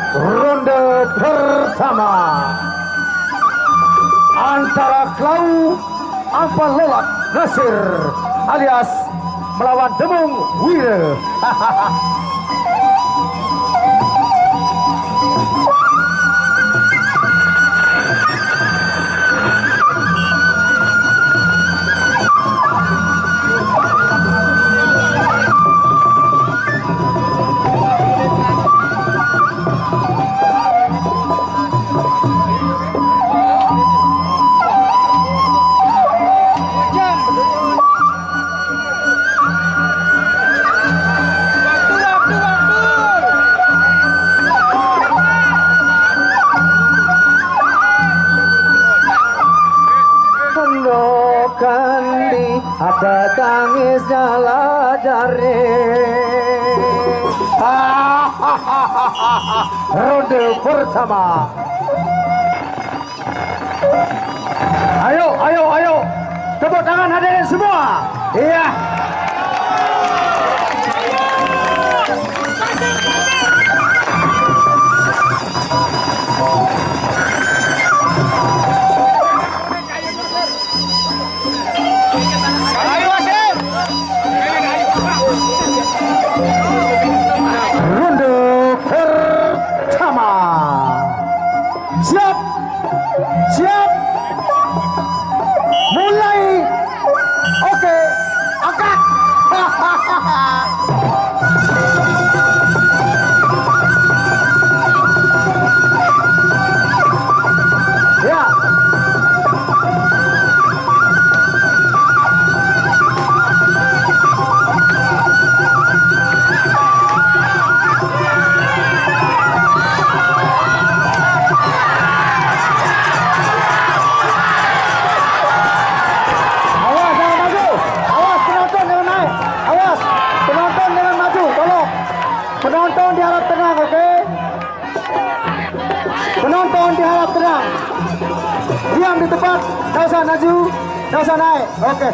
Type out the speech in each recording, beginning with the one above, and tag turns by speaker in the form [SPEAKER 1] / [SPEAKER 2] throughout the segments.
[SPEAKER 1] Ronde pertama antara Klau Ampalolat Nasir alias melawan Demung Wira. Ada tangis jala jare. Ronde pertama. Ayo, tepuk tangan hadirin semua. Iya. Ronde pertama. Siap. Mulai. Oke. Angkat. Ya. Penonton diharap tenang, oke? Penonton diharap tenang. Diam di tempat, tak usah maju, tak usah naik, oke?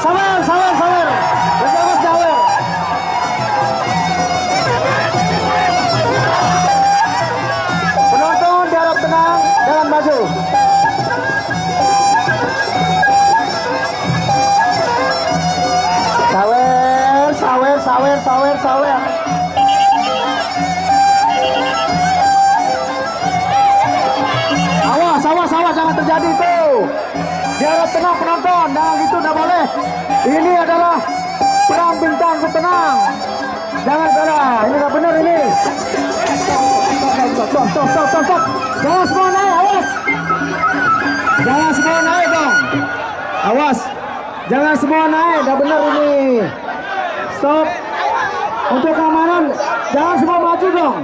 [SPEAKER 1] Sabar. Lebih bagus sabar. Penonton diharap tenang, jangan maju. Sawer. Awas, jangan terjadi itu. Biar tenang penonton, jangan gitu, tidak boleh. Ini adalah perang bintang, tenang. Jangan salah, ini nggak benar ini. Stop. Jangan semua naik, awas. Jangan semua naik dong. Awas, jangan semua naik, nggak benar ini. Stop. Untuk keamanan, jangan semua maju dong.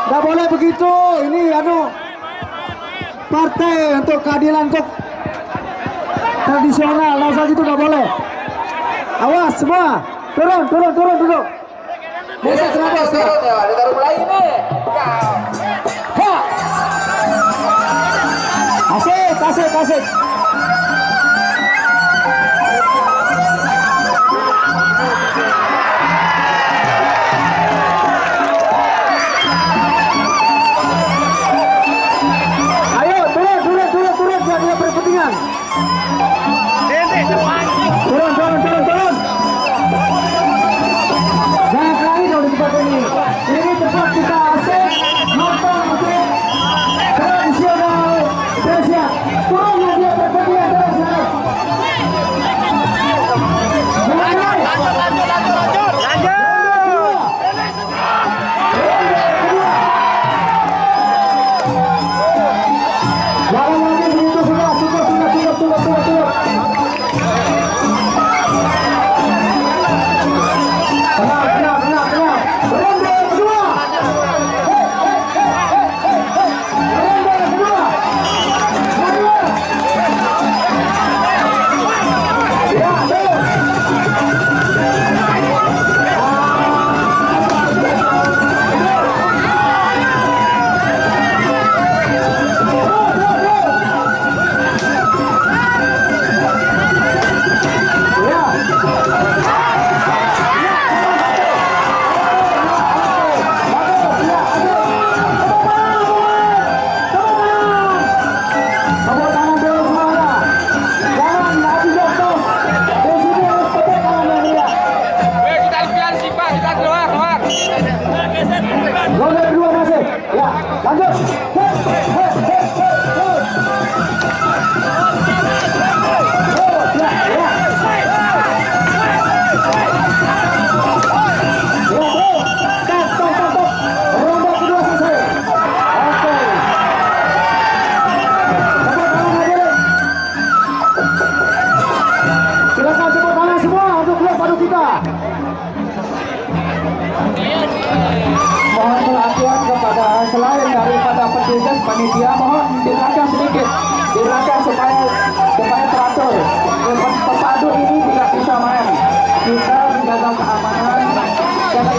[SPEAKER 1] Nggak boleh begitu. Ini partai untuk keadilan, untuk tradisional. Nggak usah gitu, nggak boleh. Awas semua, turun duduk. Bisa kenapa?
[SPEAKER 2] Turun ya, ditaruh mulai ini.
[SPEAKER 1] Ha. Asik. Berkepentingan. Turun. Jangan kelahi dong di tempat ini. Ini tempat kita asik nonton musik tradisional Indonesia. Turun dia.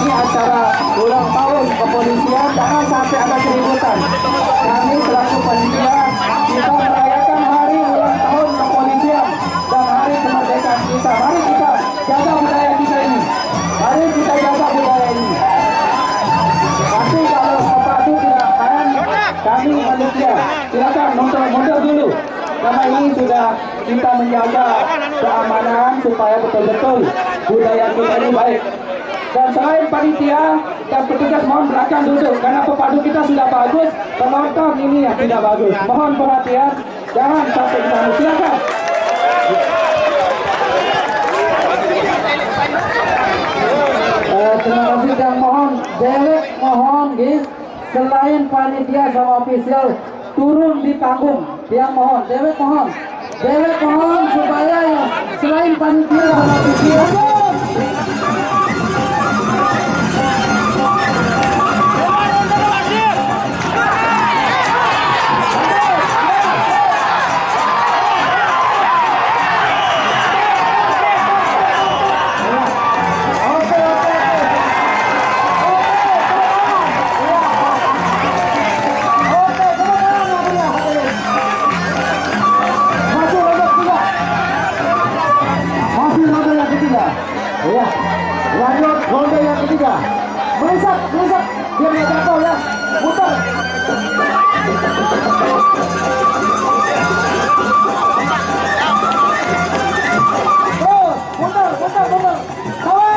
[SPEAKER 2] acara ulang tahun kepolisian, jangan sampai ada keributan. Kami selaku panitia kita merayakan hari ulang tahun kepolisian dan hari kemerdekaan kita. Mari kita jaga budaya kita ini. Mari kita jaga budaya ini. Nanti kalau Bapak itu tidak akan kami panitia silakan mundur dulu. Karena ini sudah kita menjaga keamanan supaya betul-betul budaya kita ini baik. Dan selain panitia dan petugas mohon belakang duduk karena pepadu kita sudah bagus, penonton ini yang tidak bagus. Mohon perhatian, jangan sampai kita silakan. Terima kasih dan mohon delek mohon guys, selain panitia sama official turun di panggung, yang mohon delek mohon supaya ya, selain panitia sama official ya, lanjut ronde yang ketiga. Melisap, biar nggak jatuh ya. Muter. Muter. Kawan.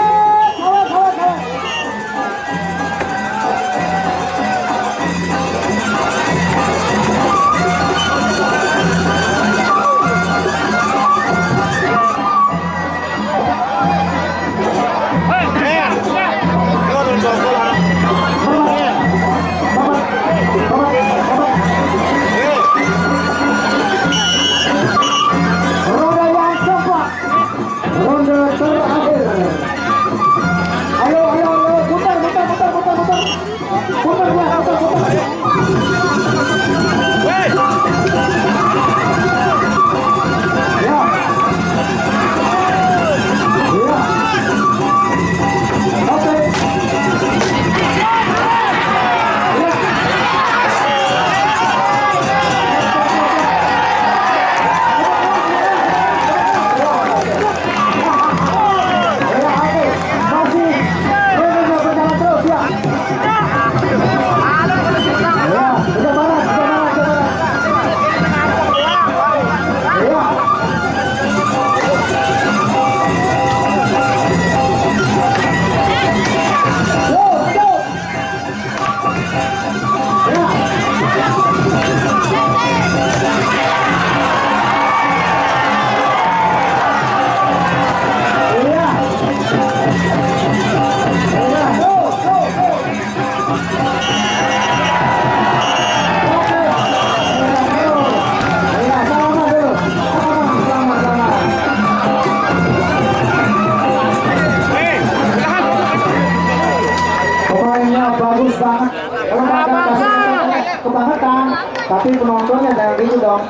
[SPEAKER 2] Bagus banget. Kalau makan kasih kebangetan, tapi penontonnya jangan gitu dong.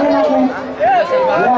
[SPEAKER 2] Enak nih. Ya,